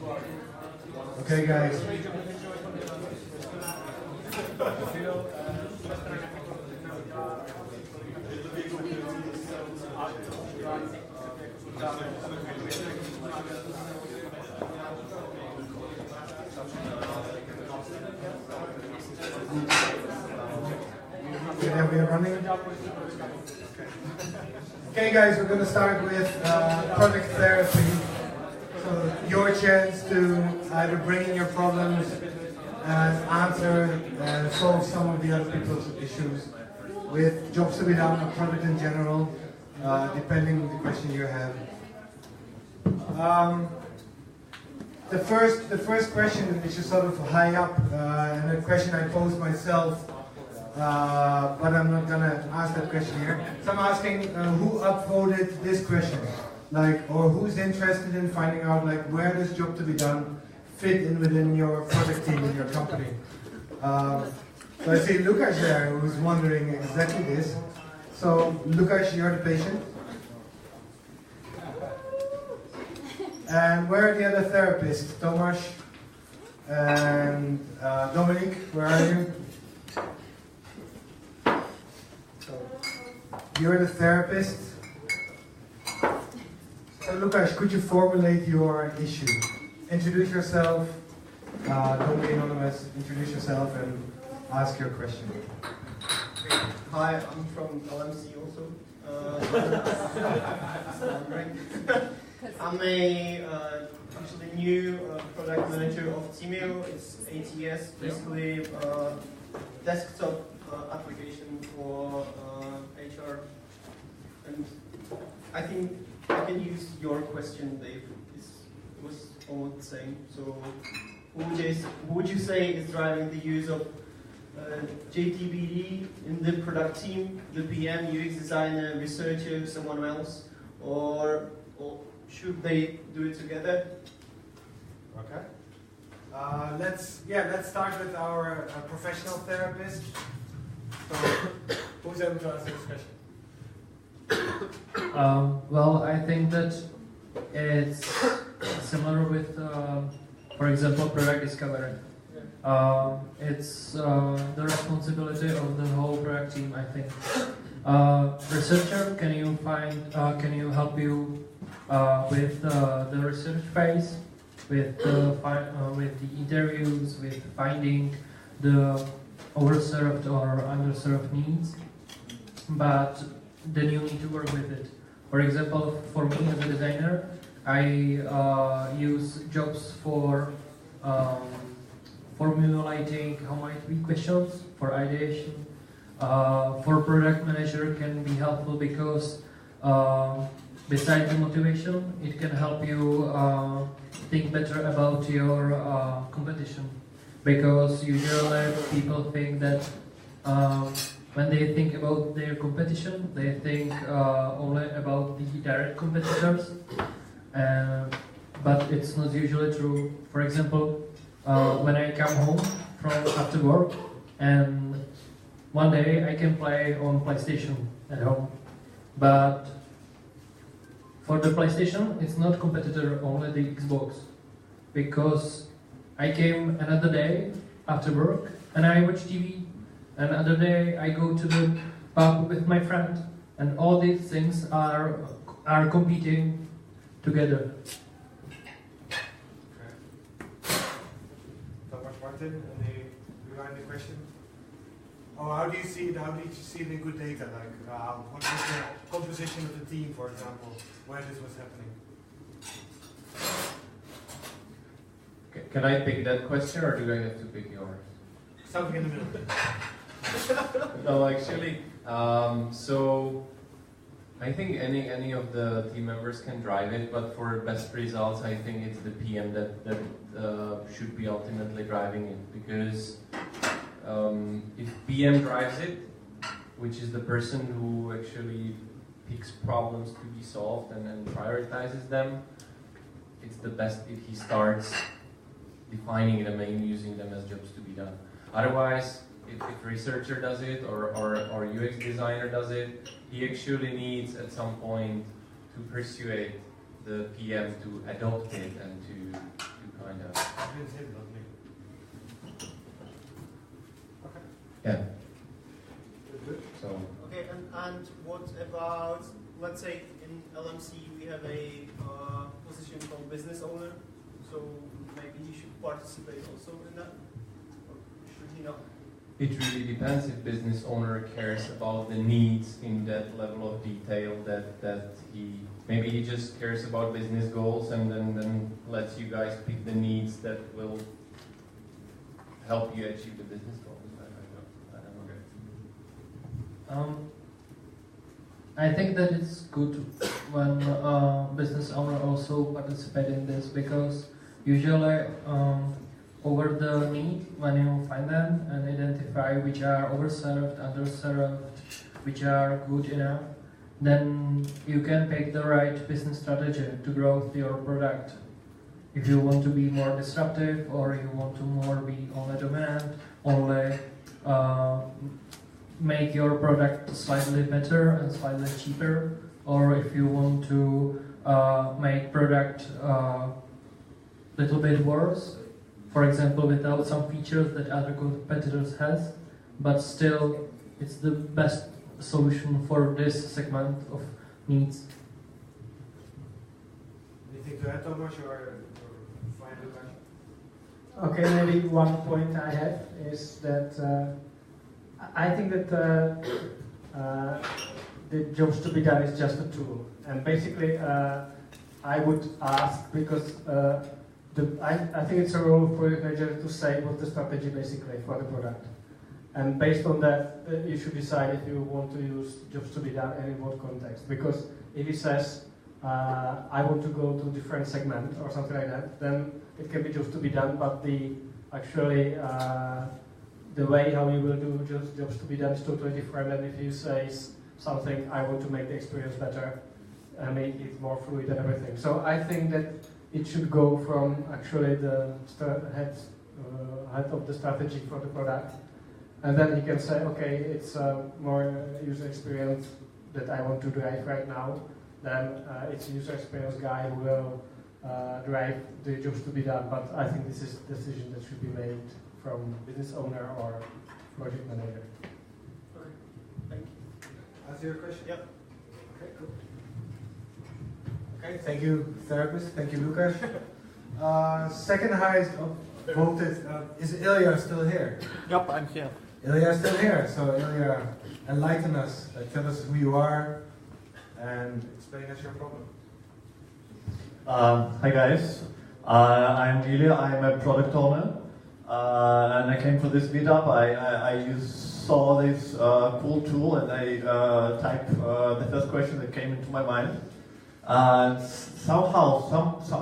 Okay, guys. Yeah, we are running. Okay, guys, we're going to start with product therapy. So your chance to either bring in your problems and answer and solve some of the other people's issues with jobs to be done or product in general, depending on the question you have. The first question is just sort of high up, and a question I posed myself, but I'm not gonna ask that question here. So I'm asking who upvoted this question, or who's interested in finding out where this job to be done fit in within your product team in your company. So I see Lukas there who's wondering exactly this. So Lukas, you're the patient. And where are the other therapists? Tomasz and Dominic, where are you? So, you're the therapist. So Lukas, could you formulate your issue? Introduce yourself, don't be anonymous, introduce yourself and ask your question. Hi, I'm from LMC also. I'm actually new product manager of Timeo. It's ATS, basically desktop application for HR. And I think I can use your question, Dave. It was almost the same. So, who would you say is driving the use of JTBD in the product team? The PM, UX designer, researcher, someone else, or should they do it together? Okay. Let's start with our professional therapist. So, who's able to answer this question? Well, I think that it's similar with, for example, product discovery. It's the responsibility of the whole product team, I think. Researcher, can you help you with the research phase, with the interviews, with finding the overserved or underserved needs, but then you need to work with it. For example, for me as a designer, I use jobs for formulating how might be questions, for ideation. For product manager can be helpful because besides the motivation, it can help you think better about your competition. Because usually people think that when they think about their competition, they think only about the direct competitors, but it's not usually true. For example, when I come home from after work, and one day I can play on PlayStation at home, but for the PlayStation, it's not competitor only the Xbox, because I came another day after work and I watch TV. Another day I go to the pub with my friend, and all these things are competing together. Okay. Thomas Martin, regarding the question? Oh, how do you see the good data? What was the composition of the team, for example, where this was happening? Can I pick that question, or do I have to pick yours? Something in the middle. No, actually, so I think any of the team members can drive it, but for best results, I think it's the PM that should be ultimately driving it, because if PM drives it, which is the person who actually picks problems to be solved and prioritizes them, it's the best if he starts defining them and using them as jobs to be done. Otherwise, if researcher does it or UX designer does it, he actually needs at some point to persuade the PM to adopt it and to Yeah. So. Okay, and what about, let's say in LMC we have a position called business owner, so maybe he should participate also in that, or should he not? It really depends if business owner cares about the needs in that level of detail that maybe he just cares about business goals and then lets you guys pick the needs that will help you achieve the business goals. I don't know. I think that it's good when business owner also participate in this, because usually over the need, when you find them and identify which are overserved, underserved, which are good enough, then you can pick the right business strategy to grow your product. If you want to be more disruptive, or you want to more be only dominant, only make your product slightly better and slightly cheaper, or if you want to make product little bit worse, for example, without some features that other competitors has, but still it's the best solution for this segment of needs. Anything to add, Thomas, or final question? Okay, maybe one point I have is that I think that the jobs to be done is just a tool, and basically I would ask, because I think it's a role for the manager to say what's the strategy basically for the product, and based on that you should decide if you want to use jobs to be done and in what context. Because if he says I want to go to a different segment or something like that, then it can be jobs to be done, but the way how you will do jobs to be done is totally different than if you say something, I want to make the experience better and make it more fluid and everything. So I think that it should go from actually the head of the strategy for the product, and then he can say, okay, it's more user experience that I want to drive right now, then it's a user experience guy who will drive the jobs to be done. But I think this is a decision that should be made from business owner or project manager. Okay, thank you. Answer your question? Yep. Okay, cool. Okay, thank you, therapist. Thank you, Lucas. Second highest voted, is Ilya still here? Yep, I'm here. Ilya is still here, so Ilya, enlighten us, tell us who you are, and explain us your problem. Hi guys, I'm Ilya, I'm a product owner, and I came for this meetup. I saw this cool tool and I typed the first question that came into my mind. And somehow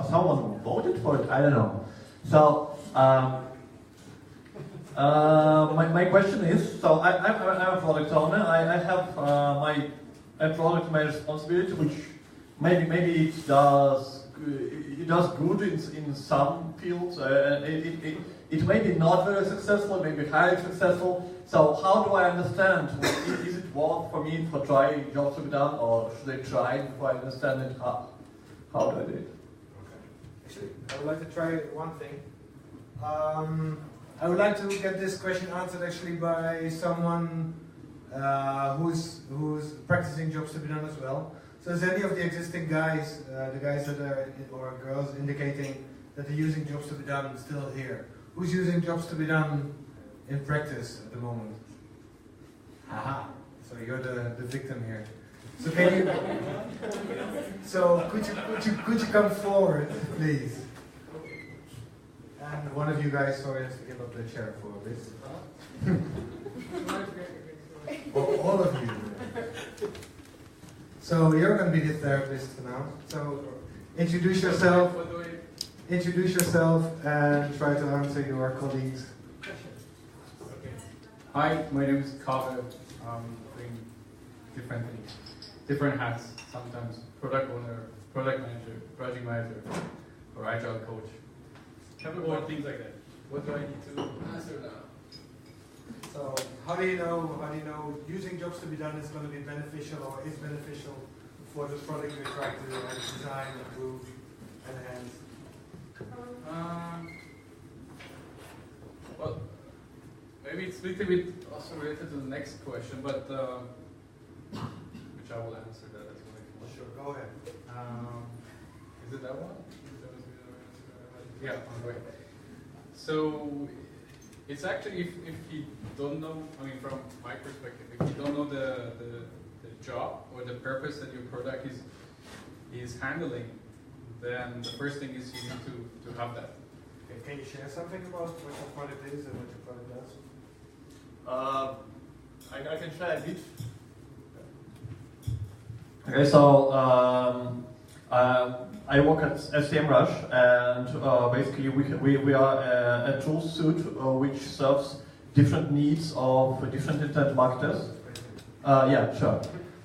someone voted for it, I don't know. So my question is, so I'm a product owner. I have a product, my responsibility, which maybe it does good in some fields. It may be not very successful, maybe highly successful. So how do I understand? Is it worth for me to try jobs to be done, or should I try before I understand it? How do I do it? Okay. Actually, I would like to try one thing. I would like to get this question answered actually by someone who's practicing jobs to be done as well. So is any of the existing guys, the guys that are, or girls, indicating that they're using jobs to be done still here? Who's using jobs to be done in practice at the moment? Haha. So you're the victim here. So can you? So could you come forward, please? And one of you guys, sorry, has to give up the chair for a bit. All of you. So you're going to be the therapist for now. So introduce yourself. Introduce yourself and try to answer your colleagues' questions. Okay. Hi, my name is Kaveh. I'm doing different things, different hats. Sometimes product owner, product manager, project manager, or agile coach. Or things like that. What do I need to answer now? So how do you know using jobs to be done is going to be beneficial or is beneficial for the product you're trying to design, improve, enhance? Well, maybe it's a little bit also related to the next question, but which I will answer that as well. Sure, go ahead. Is it that one? Yeah, okay. So it's actually, if you don't know, I mean, from my perspective, if you don't know the job or the purpose that your product is handling, then the first thing is you need to have that. Okay, can you share something about what your product is and what your product does? I can share a bit. Okay, so I work at SEMrush, and basically we are a tool suite which serves different needs of different internet marketers. Yeah, sure.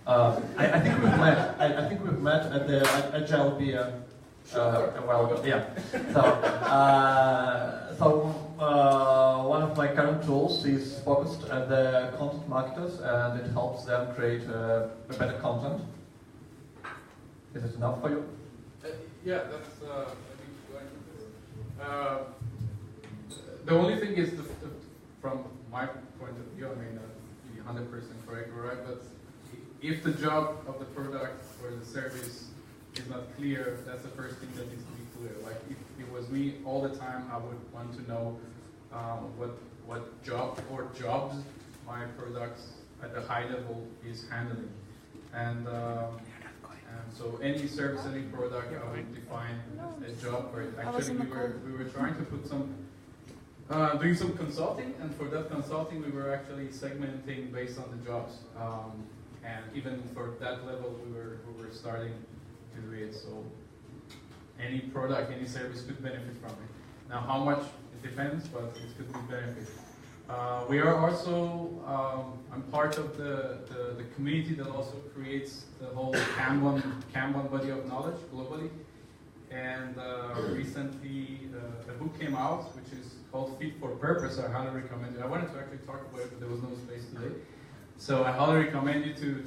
I think we've met. I think we've met at the Agile Beer a while ago. Yeah. So one of my current tools is focused at the content marketers, and it helps them create better content. Is it enough for you? Yeah, that's. I think the only thing is, from my point of view, I may not be 100% correct, right? But if the job of the product or the service is not clear, that's the first thing that needs to be clear. Like if it was me all the time, I would want to know what job or jobs my product at the high level is handling, and so any service, any product, I would define a job for it. Actually, we were trying to put some doing some consulting, and for that consulting, we were actually segmenting based on the jobs. And even for that level, we were starting to do it. So any product, any service could benefit from it. Now, how much it depends, but it could be benefit. We are also, I'm part of the community that also creates the whole Kanban body of knowledge globally. And recently, a book came out, which is called Fit for Purpose. I highly recommend it. I wanted to actually talk about it, but there was no space today. So I highly recommend you to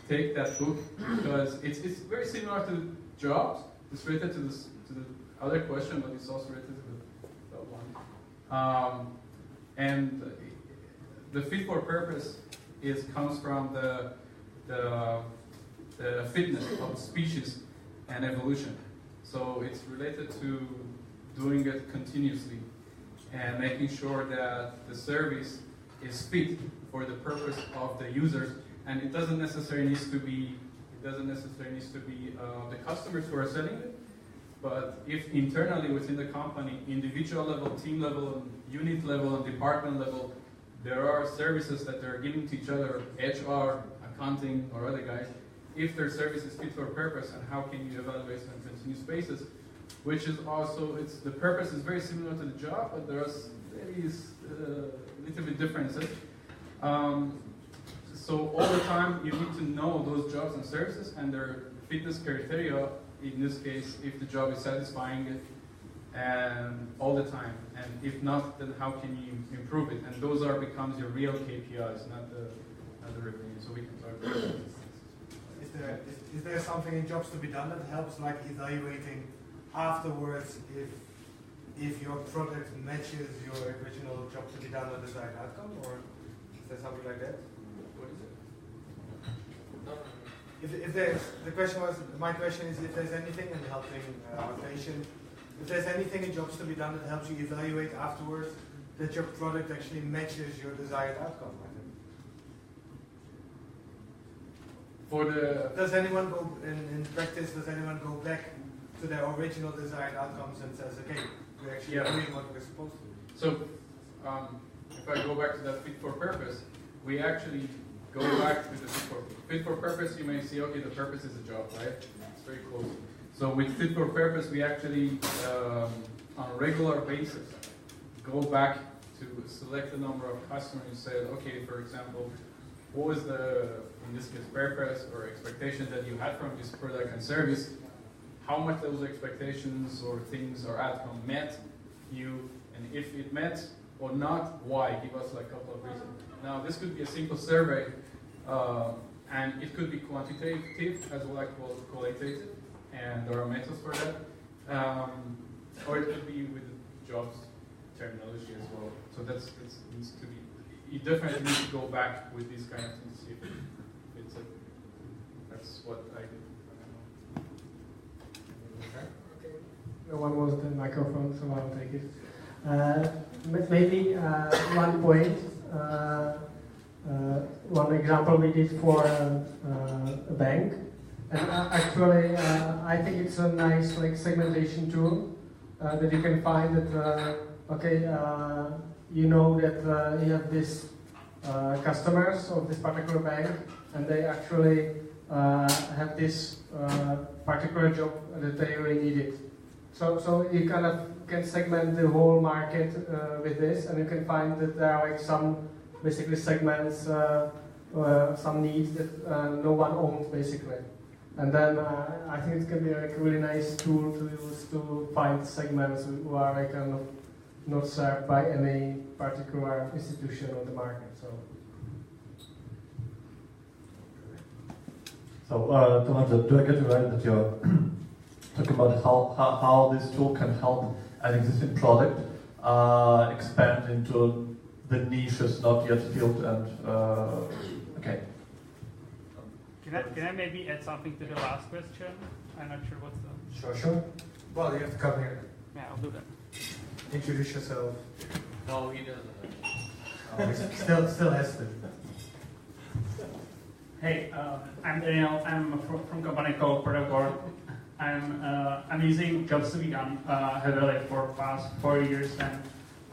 take that book, because it's very similar to jobs. It's related to the other question, but it's also related to that one. And the Fit for Purpose comes from the fitness of species and evolution. So it's related to doing it continuously and making sure that the service is fit for the purpose of the users, and it doesn't necessarily need to be the customers who are selling it, but if internally within the company, individual level, team level, and unit level, and department level, there are services that they're giving to each other, HR, accounting, or other guys, if their service is fit for purpose, and how can you evaluate on continuous basis, which is also, the purpose is very similar to the job, but there are very little bit differences. So all the time you need to know those jobs and services and their fitness criteria, in this case, if the job is satisfying it, and all the time. And if not, then how can you improve it? And those becomes your real KPIs, not the revenue. So we can talk about that. Is there something in jobs to be done that helps, like evaluating afterwards if your product matches your original job to be done or desired outcome, or is there something like that? What is it? My question is if there's anything in helping automation, if there's anything in jobs to be done that helps you evaluate afterwards that your product actually matches your desired outcome. Does anyone go in practice? Does anyone go back to their original desired outcomes and says, okay, we're actually doing what we're supposed to do? So, if I go back to that fit for purpose, we actually go back to the fit for purpose. You may see, okay, the purpose is a job, right? It's very close. So with fit for purpose, we actually, on a regular basis, go back to select the number of customers and say, okay, for example, what was in this case, purpose or expectation that you had from this product and service? How much those expectations or things or outcome met you, and if it met or not, why? Give us like a couple of reasons. Now, this could be a simple survey, and it could be quantitative as well as qualitative, and there are methods for that. Or it could be with jobs terminology as well. So it needs to be. You definitely need to go back with these kind of things. See if it's that's what I do. Okay. No one was the microphone, so I'll take it. Maybe one point. One example we did for a bank, and actually I think it's a nice segmentation tool that you can find that you know that you have this customers of this particular bank, and they actually have this particular job that they really need it. So you kind of can segment the whole market with this, and you can find that there are some basically segments, some needs that no one owns basically. And then I think it can be a really nice tool to use to find segments who are kind of not served by any particular institution on the market. So Thomas, do I get it right that you're talking about how this tool can help an existing product expand into the niches not yet filled and okay. Can I maybe add something to the last question? I'm not sure what's the... Sure. Well, you have to come here. Yeah, I'll do that. Introduce yourself. No, he doesn't. Oh, he still has to. Hey, I'm Daniel. I'm from a company called Product Board. I'm using jobs to be done heavily for past 4 years, and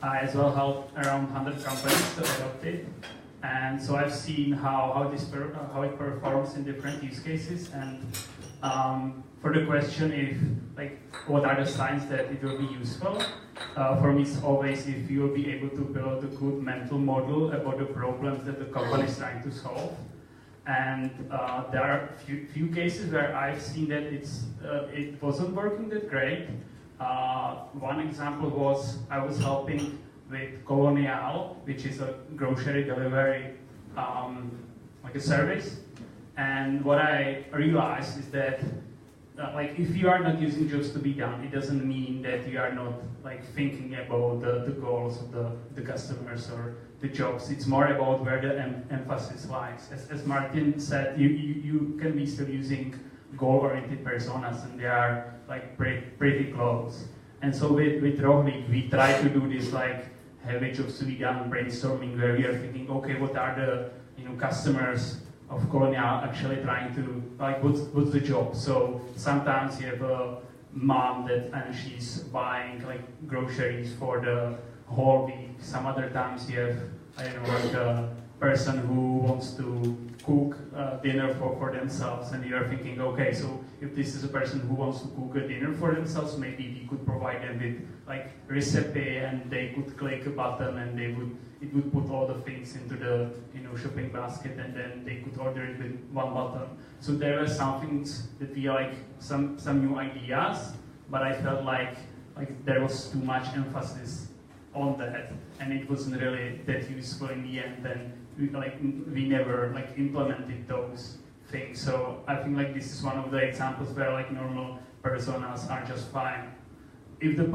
I as well helped around 100 companies to adopt it. And so I've seen how it performs in different use cases. And for the question, if what are the signs that it will be useful? For me, it's always if you will be able to build a good mental model about the problems that the company is trying to solve. And there are few cases where I've seen that it wasn't working that great. One example was I was helping with Colonial, which is a grocery delivery like a service. And what I realized is that if you are not using jobs to be done, it doesn't mean that you are not thinking about the goals of the customers or the jobs. It's more about where the emphasis lies. As Martin said, you can be still using goal-oriented personas, and they are pretty close. And so with Rohlik, we try to do this heavy jobs to be done brainstorming, where we are thinking, okay, what are the customers of Colonial actually trying to what's the job? So sometimes you have a mom and she's buying groceries for the whole week. Some other times you have a person who wants to cook dinner for themselves, and you're thinking, okay, so if this is a person who wants to cook a dinner for themselves, maybe we could provide them with recipe, and they could click a button, and it would put all the things into the shopping basket, and then they could order it with one button. So there were some things that we some new ideas, but I felt like there was too much emphasis on that, and it wasn't really that useful in the end. Then we never implemented those things. So I think this is one of the examples where normal personas are just fine. If the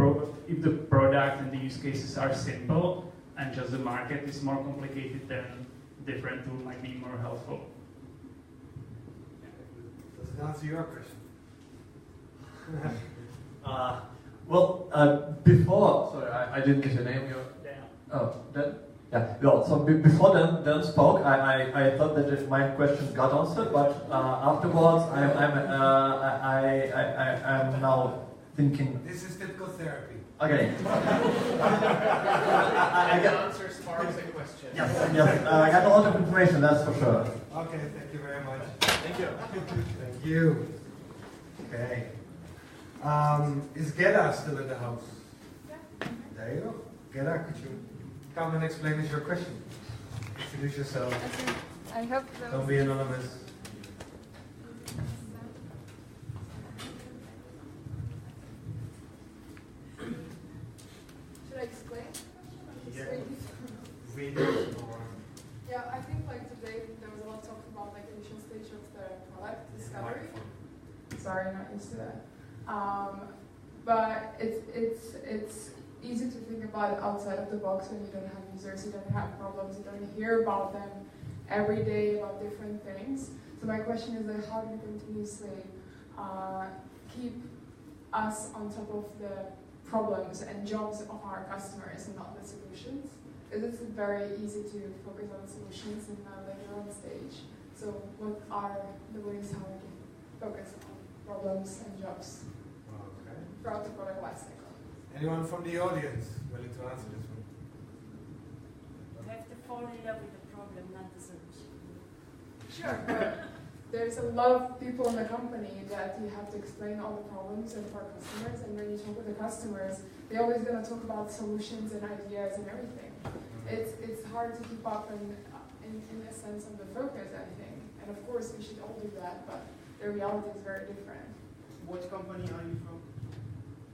product and the use cases are simple and just the market is more complicated, then different tool might be more helpful. Does it answer your question? Before, sorry, I didn't get your name. Oh, Dan? Yeah. Well, so before Dan spoke, I thought that if my question got answered, but afterwards, I'm now thinking. This is typical therapy. Okay. I can answer sparks a question. Yes. I got a lot of information, that's for sure. Okay, thank you very much. Thank you. Thank you. Okay. Is Gerda still in the house? Yeah. There you go. Gerda, could you come and explain us your question? Introduce yourself. Okay. I hope that Don't be anonymous. Should I explain? Yeah. Read it or... Yeah, I think today there was a lot of talk about initial stage of the product discovery. Sorry, not used to that. But it's easy to think about it outside of the box when you don't have users, you don't have problems, you don't hear about them every day about different things. So my question is that how do you continuously keep us on top of the problems and jobs of our customers and not the solutions? Because it's very easy to focus on solutions and later on stage. So what are the ways how we can focus on problems and jobs throughout the product lifecycle? Anyone from the audience willing to answer this one? You have to fall in love with the problem, not the solution. Sure, but there's a lot of people in the company that you have to explain all the problems and for customers, and when you talk with the customers, they're always going to talk about solutions and ideas and everything. It's hard to keep up in a sense of the focus, I think. And of course, we should all do that, but the reality is very different. What company are you from?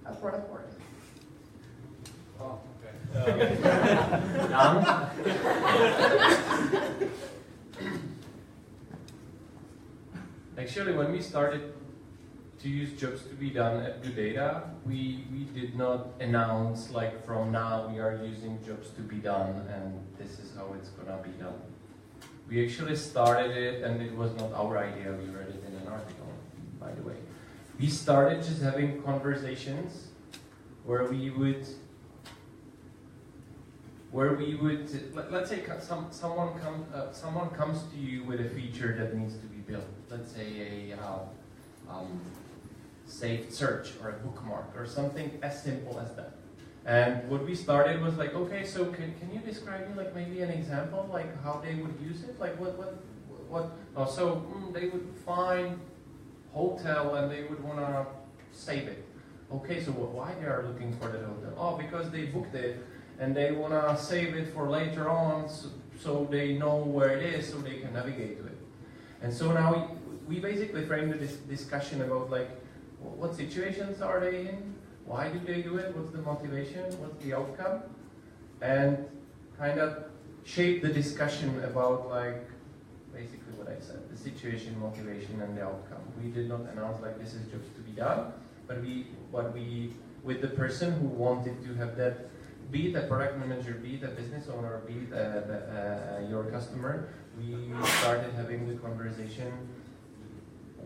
A product board. Oh, okay. Actually, when we started to use jobs to be done at Good Data, we did not announce like from now we are using jobs to be done and this is how it's gonna be done. We actually started it and it was not our idea, we read it in an article, by the way. We started just having conversations where we would, let's say someone comes to you with a feature that needs to be built. Let's say a saved search or a bookmark or something as simple as that. And what we started was like, okay, so can you describe me like maybe an example, like how they would use it? Like they would find hotel and they would want to save it. Okay, so why they are looking for that hotel? Oh, because they booked it and they want to save it for later on so they know where it is so they can navigate to it. And so now we basically framed this discussion about like, what situations are they in? Why do they do it? What's the motivation? What's the outcome? And kind of shape the discussion about like, basically what I said, the situation, motivation, and the outcome. We did not announce like this is just to be done, but with the person who wanted to have that, be it a product manager, be it a business owner, be it your customer, we started having the conversation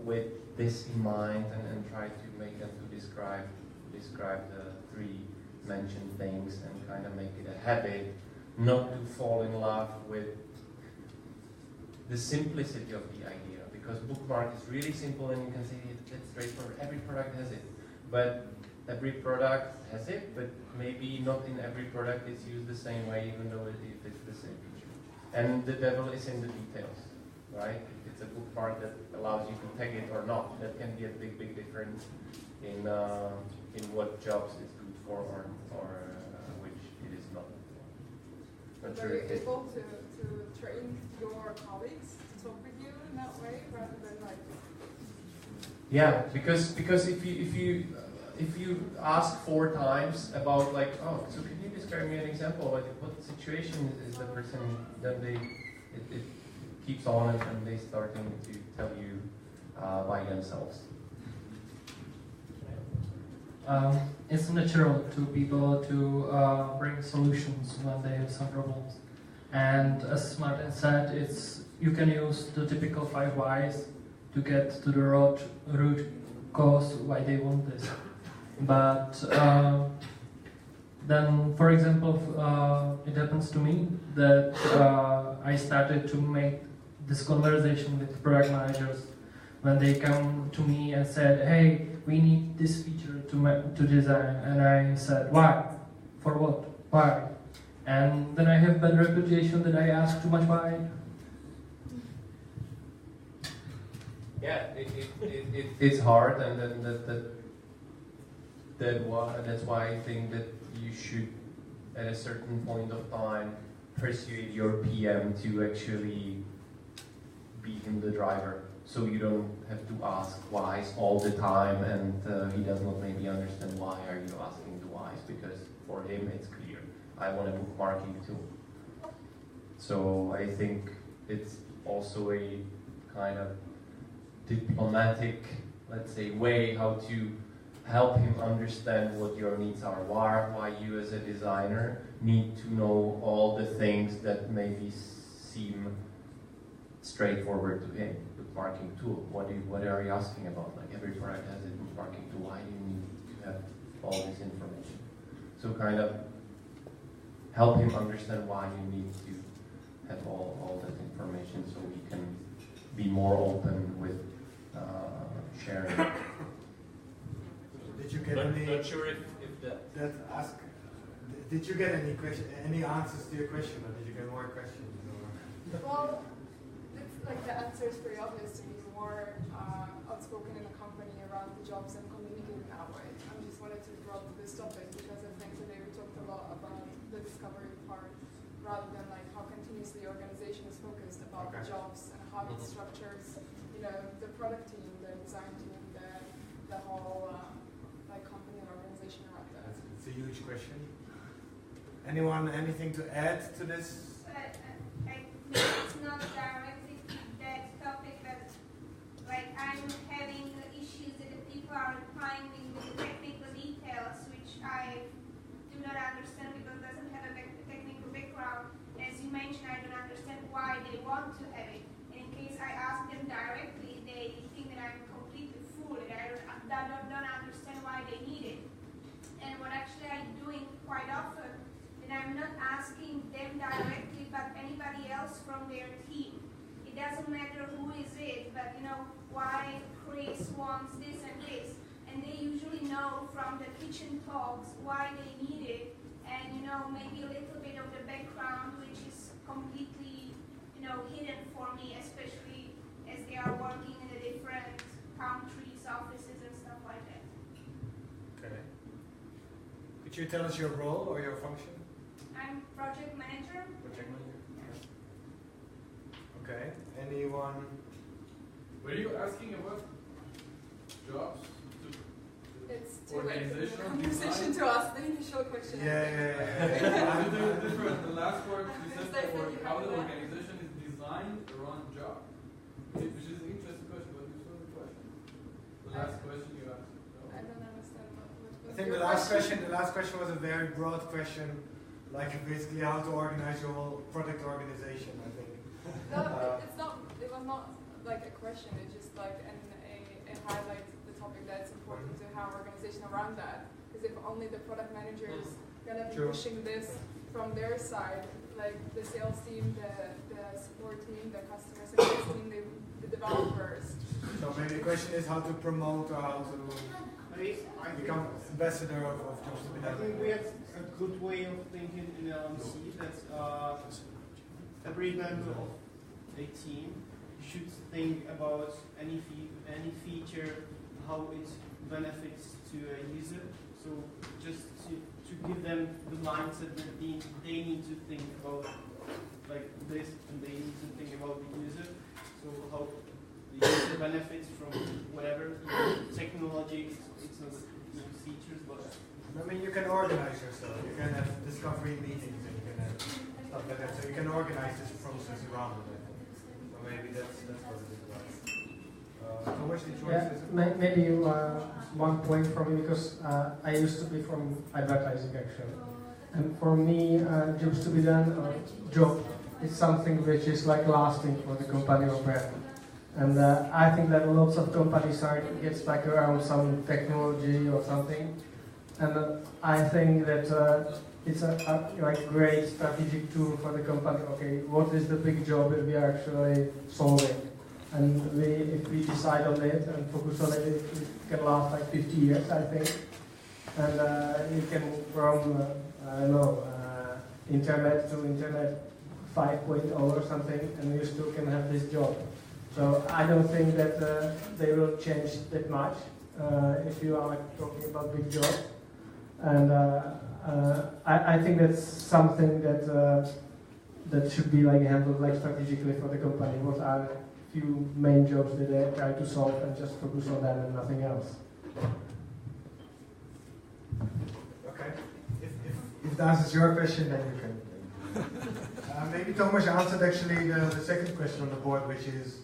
with this in mind and tried to make them to describe the three mentioned things and kind of make it a habit, not to fall in love with the simplicity of the idea, because bookmark is really simple and you can say it's straightforward. Every product has it, but every product has it, but maybe not in every product it's used the same way, even though it's the same feature. And the devil is in the details, right? If it's a bookmark that allows you to tag it or not, that can be a big difference in what jobs it's good for or which it is not. Not sure Are you if it- able to train your colleagues to talk with you in that way rather than like? Yeah, because if you ask 4 times about like, oh, so can you describe me an example? Like, what situation is the person? Then it keeps on and they starting to tell you by themselves. It's natural to people to bring solutions when they have some problems. And as Martin said, you can use the typical 5 whys to get to the root cause why they want this. But then, for example, it happens to me that I started to make this conversation with product managers when they come to me and said, hey, we need this feature to design. And I said, why? For what? Why? And then I have bad reputation that I ask too much why. Yeah, it's hard, and then that's why I think that you should, at a certain point of time, persuade your PM to actually be in the driver, so you don't have to ask whys all the time, and he does not maybe understand why are you asking the whys, because for him it's clear. I want to bookmark you too. So I think it's also a kind of diplomatic, let's say, way how to help him understand what your needs are, why you as a designer need to know all the things that maybe seem straightforward to him. Bookmarking tool, what are you asking about? Like every product has a bookmarking tool, why do you need to have all this information? So kind of help him understand why you need to have all that information so we can be more open with sharing. Did you get Not sure if that ask? Did you get any answers to your question, or did you get more questions? Well, it's like the answer is pretty obvious to me. More outspoken in the company around the jobs and communicating that way. I just wanted to draw to this topic because I think today we talked a lot about the discovery part, rather than like how continuously the organization is focused about the jobs and how it structures, you know, the product team, the design team, the whole like company and organization around that. It's a huge question. Anyone, anything to add to this? Maybe it's not directly to that topic, but like I'm having issues that the people are replying me with the technical details, which I do not understand because it doesn't have a technical background. As you mentioned, I don't understand why they want to have it. And in case I ask them directly, they think that I'm completely fool and I don't understand why they need it. And what actually I'm doing quite often, and I'm not asking them directly, but anybody else from their team. It doesn't matter who is it, but you know, why Chris wants this and this. And they usually know from the kitchen talks why they need it, and you know, maybe a little bit of the background, which is completely, you know, hidden for me, especially as they are working in the different countries, offices, and stuff like that. Okay. Could you tell us your role or your function? I'm project manager. Project manager. Okay. Anyone? Were you asking about jobs? It's too late in the Organizational conversation design? to ask the initial question. The last part you said for how the organization is designed around job, which is an interesting question, but which was the question? The last question you asked. I don't understand what I think the last question was a very broad question, like basically how to organize your whole product organization, I think. No, it's not. It was not like a question. It's just like a highlight the topic that's important to have organization around that. Because if only the product manager is gonna be pushing this from their side, like the sales team, the support team, the customer success team, the developers. So maybe the question is how to promote or how to become ambassador of jobs to be done. I think we have a good way of thinking in LMC that every member of a team should think about any feature, how it benefits to a user. So just to give them the mindset that they need to think about like this, and they need to think about the user. So how the user benefits from whatever technology. It's not features, but I mean, you can organize yourself. You can have discovery meetings and you can have stuff like that. So you can organize this process around it. So maybe that's what it is about. Thomas, the choices? Maybe one point for me, because I used to be from advertising actually. And for me, jobs to be done, job is something which is like lasting for the company or brand. And I think that lots of companies get stuck around some technology or something. And I think that it's a like great strategic tool for the company. Okay, what is the big job that we are actually solving? And if we decide on it and focus on it, it can last like 50 years, I think. And you can move from, I don't know, internet to internet 5.0 or something, and you still can have this job. So I don't think that they will change that much if you are like talking about big jobs. And I think that's something that that should be like handled like strategically for the company. What are few main jobs that they try to solve and just focus on them and nothing else. Okay. If that answers your question, then you can. Maybe Thomas answered actually the second question on the board, which is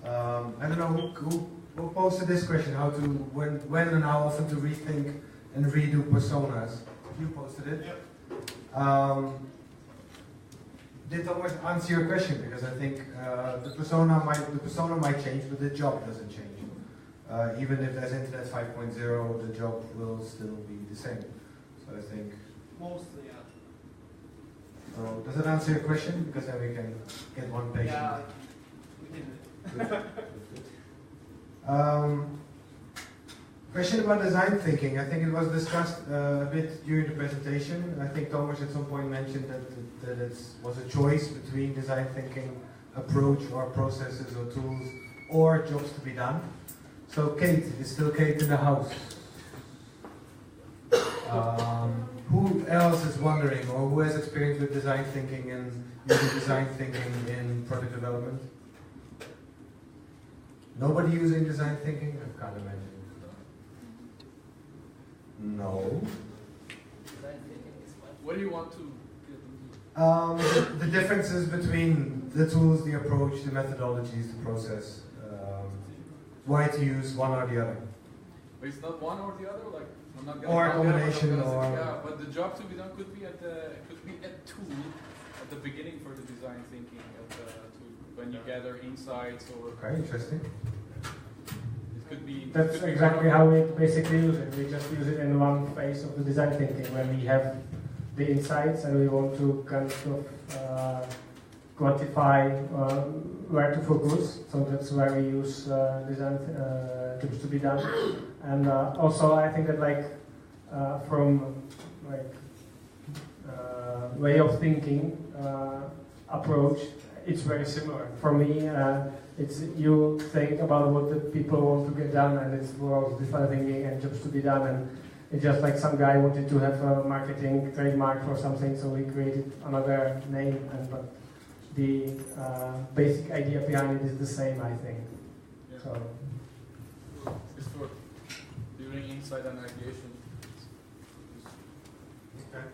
I don't know who Who posted this question? How to when and how often to rethink and redo personas? You posted it. Yep. Did Thomas answer your question? Because I think the persona might change, but the job doesn't change. Even if there's Internet 5.0, the job will still be the same. So I think. Mostly, yeah. So does that answer your question? Because then we can get one patient. Yeah, we did it. Question about design thinking. I think it was discussed a bit during the presentation. I think Thomas at some point mentioned that it was a choice between design thinking approach or processes or tools or jobs to be done. So Kate, is still Kate in the house? Who else is wondering or who has experience with design thinking and using design thinking in product development? Nobody using design thinking? I can't imagine. No. What do you want to get into? The differences between the tools, the approach, the methodologies, the process. Why to use one or the other? But it's not one or the other, like I'm not gonna. Or a combination, or yeah. But the job to be done could be a tool at the beginning for the design thinking, when you gather insights or. Okay, interesting. Could be, that's exactly how we basically use it. We just use it in one phase of the design thinking when we have the insights and we want to kind of quantify where to focus. So that's where we use design tips to be done. And also I think that from way of thinking approach, it's very similar. For me, it's you think about what the people want to get done, and it's more of design thinking and jobs to be done. And it's just like some guy wanted to have a marketing trademark for something, so he created another name. But the basic idea behind it is the same, I think. Yeah. So it's for during insight and ideation. Okay.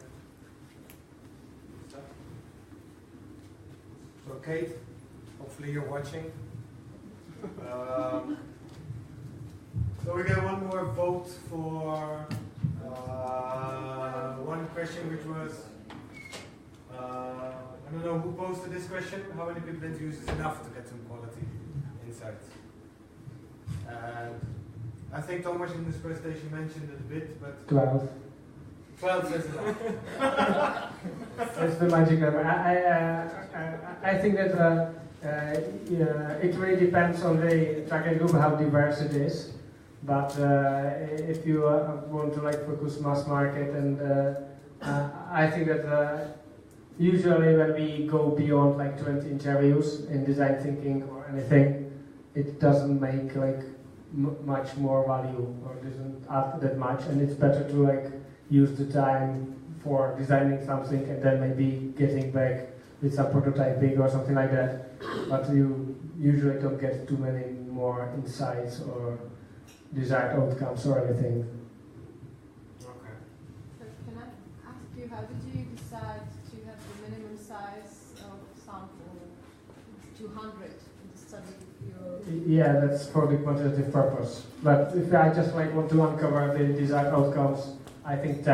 So Kate, hopefully you're watching. So we get one more vote for one question, which was I don't know who posted this question. How many people didn't use this enough to get some quality insights? And I think Thomas in this presentation mentioned it a bit, but 12. 12 says enough. That's the magic number. I think that it really depends on the target group, how diverse it is. But if you want to focus mass market, and I think that usually when we go beyond 20 interviews in design thinking or anything, it doesn't make much more value or doesn't add that much, and it's better to use the time for designing something and then maybe getting back with some prototyping or something like that. But you usually don't get too many more insights or desired outcomes or anything. Okay. So can I ask you, how did you decide to have the minimum size of sample 200 in the study? Yeah, that's for the quantitative purpose. But if I just want to uncover the desired outcomes, I think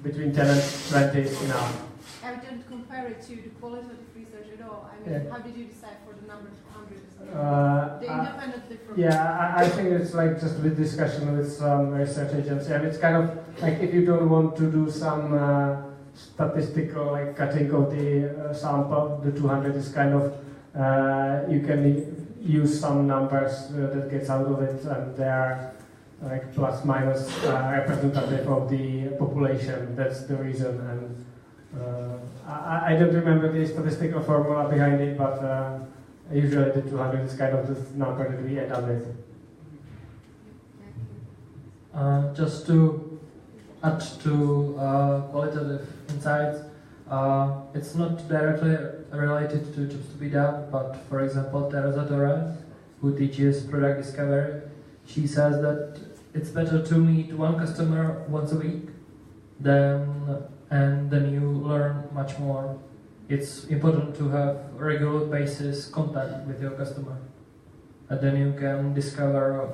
between 10 and 20 is enough. I didn't compare it to the qualitative research at all. I mean, how did you decide for the number 200? The independent difference. Yeah, I think it's just with discussion with some research agency, and it's kind of if you don't want to do some statistical cutting of the sample, the 200 is kind of you can use some numbers that gets out of it, and they are plus minus representative of the population. That's the reason, and I don't remember the statistical formula behind it, but usually the 200 is kind of the number that we end up with. Just to add to qualitative insights, it's not directly related to jobs to be done, but for example, Teresa Torres, who teaches product discovery, she says that it's better to meet one customer once a week and then you learn much more. It's important to have regular basis contact with your customer. and then you can discover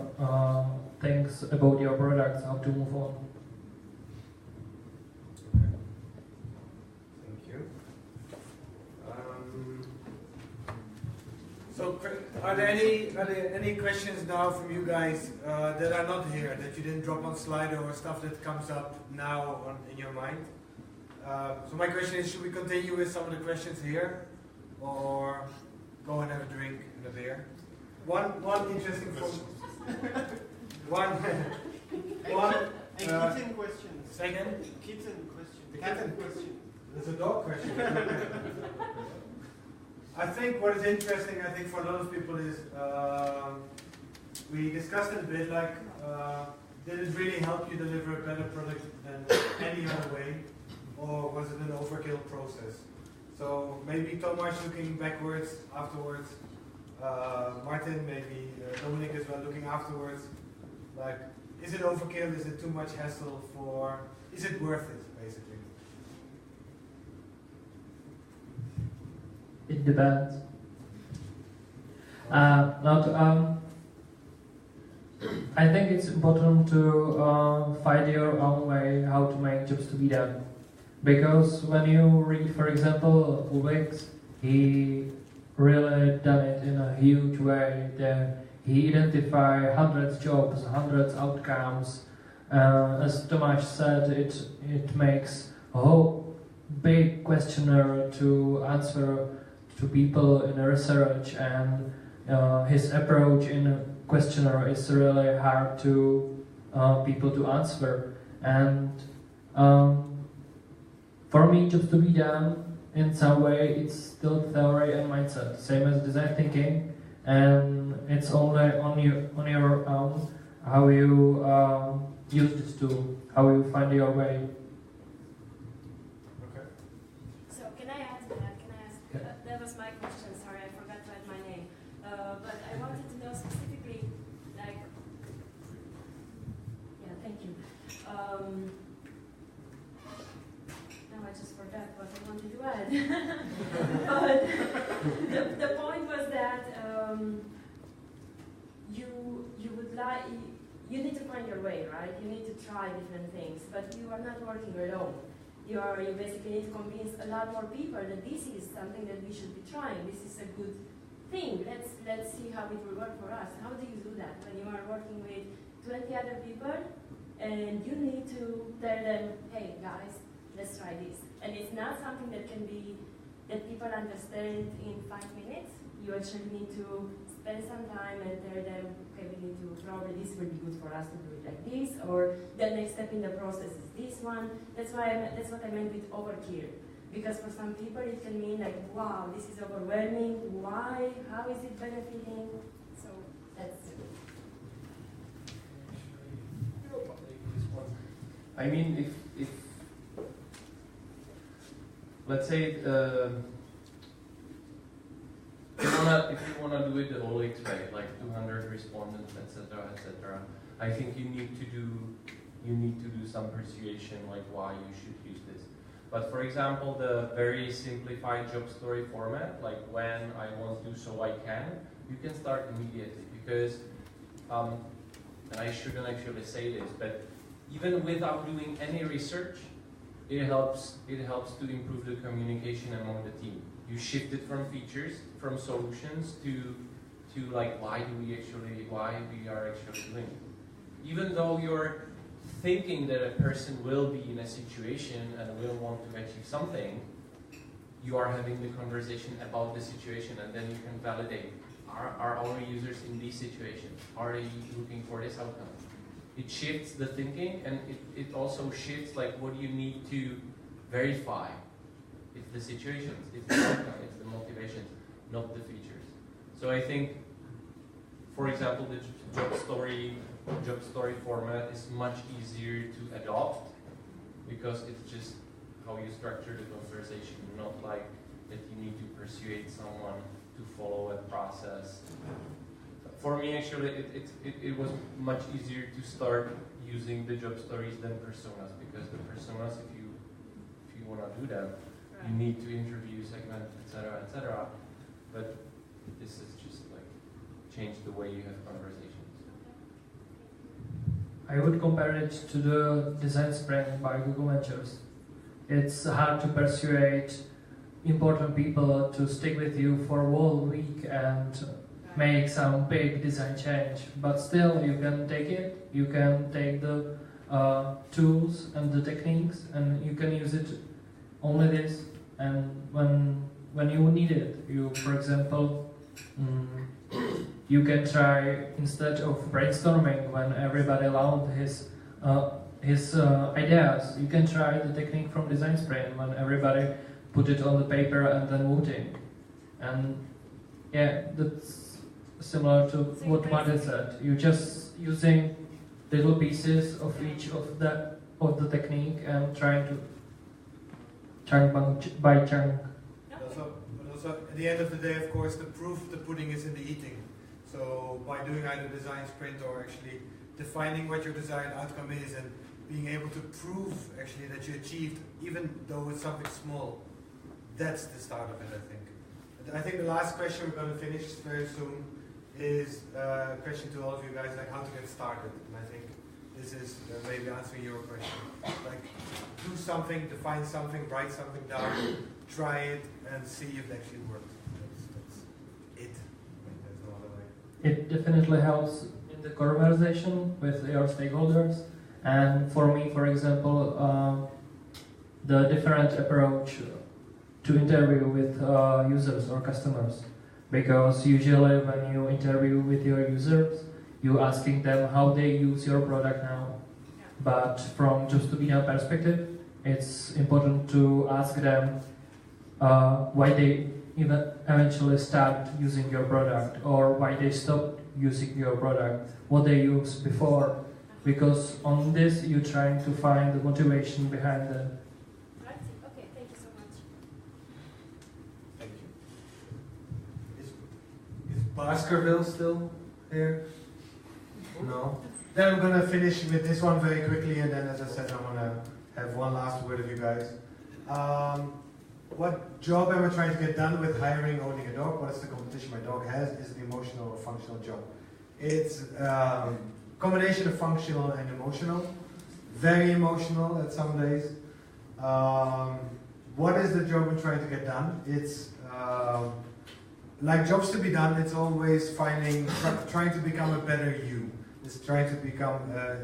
things about your products, how to move on. Thank you. So, are there any questions now from you guys that are not here, that you didn't drop on Slido, or stuff that comes up now in your mind? So my question is, should we continue with some of the questions here, or go and have a drink and a beer? One interesting one kitten question. Second? Kitten question. The kitten question. There's a dog question. I think what is interesting, I think for a lot of people is, we discussed it a bit, like, did it really help you deliver a better product than any other way, or was it an overkill process? So maybe Tomasz looking backwards, afterwards, Martin, maybe Dominic as well looking afterwards, like, is it overkill, is it too much hassle for, is it worth it, basically? It depends. I think it's important to find your own way how to make jobs to be done. Because when you read, for example, Ulrich's, he really done it in a huge way. He identified hundreds jobs, hundreds outcomes. As Tomáš said, it makes a whole big questionnaire to answer to people in a research, and his approach in a questionnaire is really hard to people to answer. And for me, jobs to be done, in some way, it's still theory and mindset, same as design thinking, and it's only on your own how you use this tool, how you find your way. So can I add to that? Can I ask? That was my question. Sorry, I forgot to add my name. But I wanted to know specifically, like, yeah, thank you. Now I just forgot what I wanted to add. But the point was that you need to find your way, right? You need to try different things, but you are not working alone. You basically need to convince a lot more people that this is something that we should be trying. This is a good thing. Let's see how it will work for us. How do you do that when you are working with 20 other people and you need to tell them, hey guys, let's try this. And it's not something that people understand in 5 minutes. You actually need to spend some time and tell them, okay, we need to, probably this will be good for us to do it like this, or the next step in the process is this one. That's what I meant with overkill. Because for some people it can mean like, wow, this is overwhelming, why, how is it benefiting? So that's it. I mean, if let's say if you wanna do it the whole way, like 200 respondents, etc., etc., I think you need to do some persuasion, like why you should use this. But for example, the very simplified job story format, like when I want to, so I you can start immediately, because and I shouldn't actually say this, but even without doing any research, it helps to improve the communication among the team. You shift it from features, from solutions to like why we are actually doing it. Even though you're thinking that a person will be in a situation and will want to achieve something, you are having the conversation about the situation, and then you can validate, are our users in these situations? Are they looking for this outcome? It shifts the thinking, and it also shifts like what you need to verify. It's the situations, it's the outcome, it's the motivations, not the features. So I think, for example, the job story format is much easier to adopt, because it's just how you structure the conversation, not like that you need to persuade someone to follow a process. For me, actually, it was much easier to start using the job stories than personas, because the personas, if you want to do them, you need to interview, segment, etc., etc. But this is just like change the way you have conversations. I would compare it to the design sprint by Google Ventures. It's hard to persuade important people to stick with you for a whole week and make some big design change, but still you can take it, you can take the tools and the techniques and you can use it only this, and when you need it, you, for example, you can try, instead of brainstorming when everybody loved his ideas, you can try the technique from design sprint when everybody put it on the paper and then voting. And yeah, that's similar to what Martin said. You're just using little pieces of each of the technique and trying to chunk by chunk. But also, at the end of the day, of course, the proof of the pudding is in the eating. So by doing either design sprint or actually defining what your desired outcome is and being able to prove actually that you achieved, even though it's something small, that's the start of it, I think. I think the last question we're going to finish very soon is a question to all of you guys, like how to get started. And I think this is maybe answering your question. Like, do something, define something, write something down, try it, and see if it actually worked. That's it. I mean, there's no other way. It definitely helps in the conversation with your stakeholders. And for me, for example, the different approach to interview with users or customers. Because usually when you interview with your users, you're asking them how they use your product now. But from just to be a perspective, it's important to ask them why they even eventually start using your product, or why they stopped using your product, what they used before. Because on this, you're trying to find the motivation behind them. Okay, thank you so much. Thank you. Is Baskerville still here? No. Then I'm going to finish with this one very quickly, and then, as I said, I want to have one last word with you guys. What job am I trying to get done with hiring, owning a dog? What is the competition my dog has? Is it an emotional or functional job? It's a combination of functional and emotional. Very emotional at some days. What is the job I'm trying to get done? It's like jobs to be done. It's always finding, trying to become a better you. It's trying to become,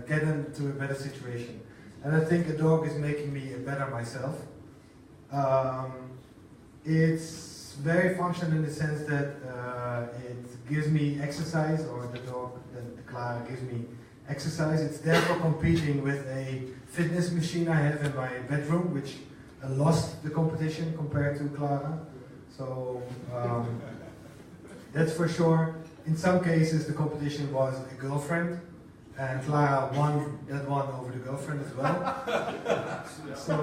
get into a better situation. And I think a dog is making me a better myself. It's very functional in the sense that it gives me exercise, or the dog, the Clara, gives me exercise. It's therefore competing with a fitness machine I have in my bedroom, which lost the competition compared to Clara. So that's for sure. In some cases, the competition was a girlfriend, and Clara won that one over the girlfriend as well. So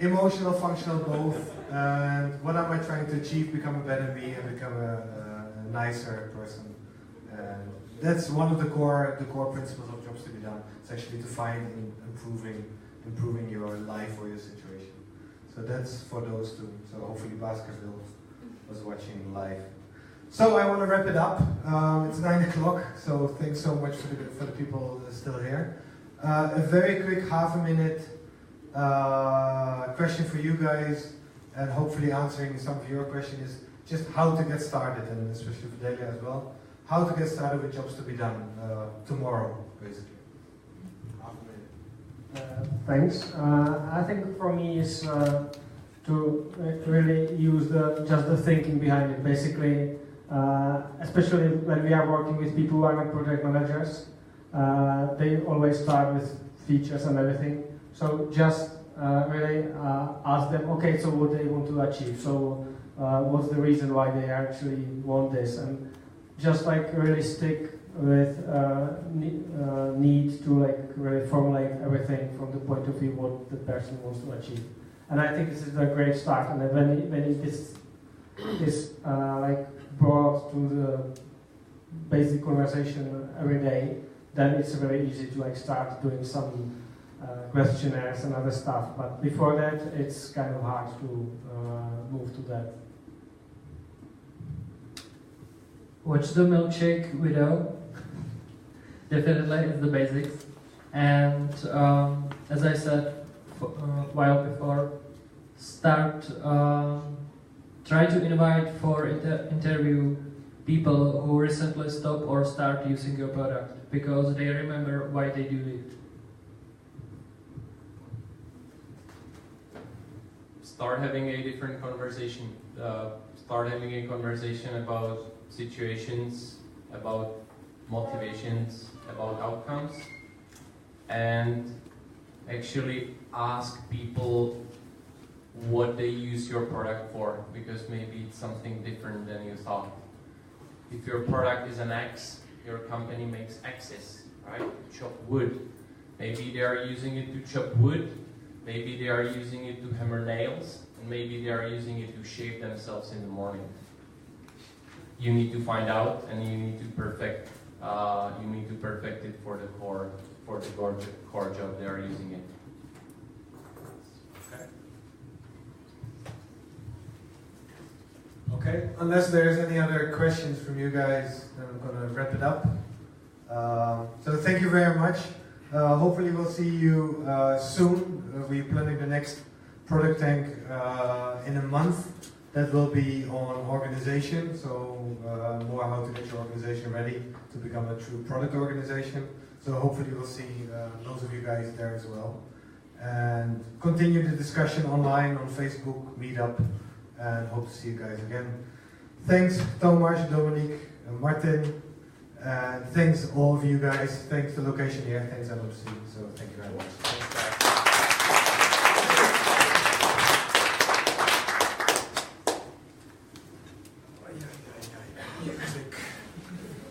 emotional, functional, both. And what am I trying to achieve? Become a better me and become a nicer person. And that's one of the core principles of jobs to be done. It's actually to find and improving your life or your situation. So that's for those two. So hopefully Baskerville was watching live. So I want to wrap it up. It's 9 o'clock, so thanks so much for the people still here. A very quick half-a-minute question for you guys, and hopefully answering some of your questions, is just how to get started, and especially for Delia as well. How to get started with jobs to be done tomorrow, basically. Half a minute. Thanks. I think for me is to really use just the thinking behind it. Basically, especially when we are working with people who are not project managers, they always start with features and everything. So just really ask them, okay, so what they want to achieve. So what's the reason why they actually want this? And just like really stick with need to like really formulate everything from the point of view what the person wants to achieve. And I think this is a great start. And then when it is like brought to the basic conversation every day, then it's very easy to like start doing some questionnaires and other stuff. But before that, it's kind of hard to move to that. watch the milkshake video. Definitely, it's the basics. And as I said a while before, try to invite for interview people who recently stopped or start using your product, because they remember why they do it. Start having a different conversation. Start having a conversation about situations, about motivations, about outcomes, and actually ask people what they use your product for, because maybe it's something different than you thought. If your product is an axe, your company makes axes, right? Chop wood. Maybe they are using it to chop wood, maybe they are using it to hammer nails, and maybe they are using it to shave themselves in the morning. You need to find out, and you need to perfect. You need to perfect it for the core job they are using it. Okay, unless there's any other questions from you guys, then I'm going to wrap it up. So thank you very much. Hopefully we'll see you soon. We're planning the next product tank in a month. That will be on organization, so more how to get your organization ready to become a true product organization. So hopefully we'll see those of you guys there as well. And continue the discussion online on Facebook, Meetup, and hope to see you guys again. Thanks Tomasz, Dominique, and Martin, and thanks all of you guys. Thanks the location here, thanks LMC, so thank you very much.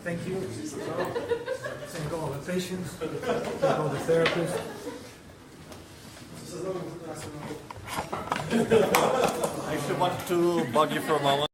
Thank you. Thank all the patients, thank all the therapists. I actually want to bug you for a moment.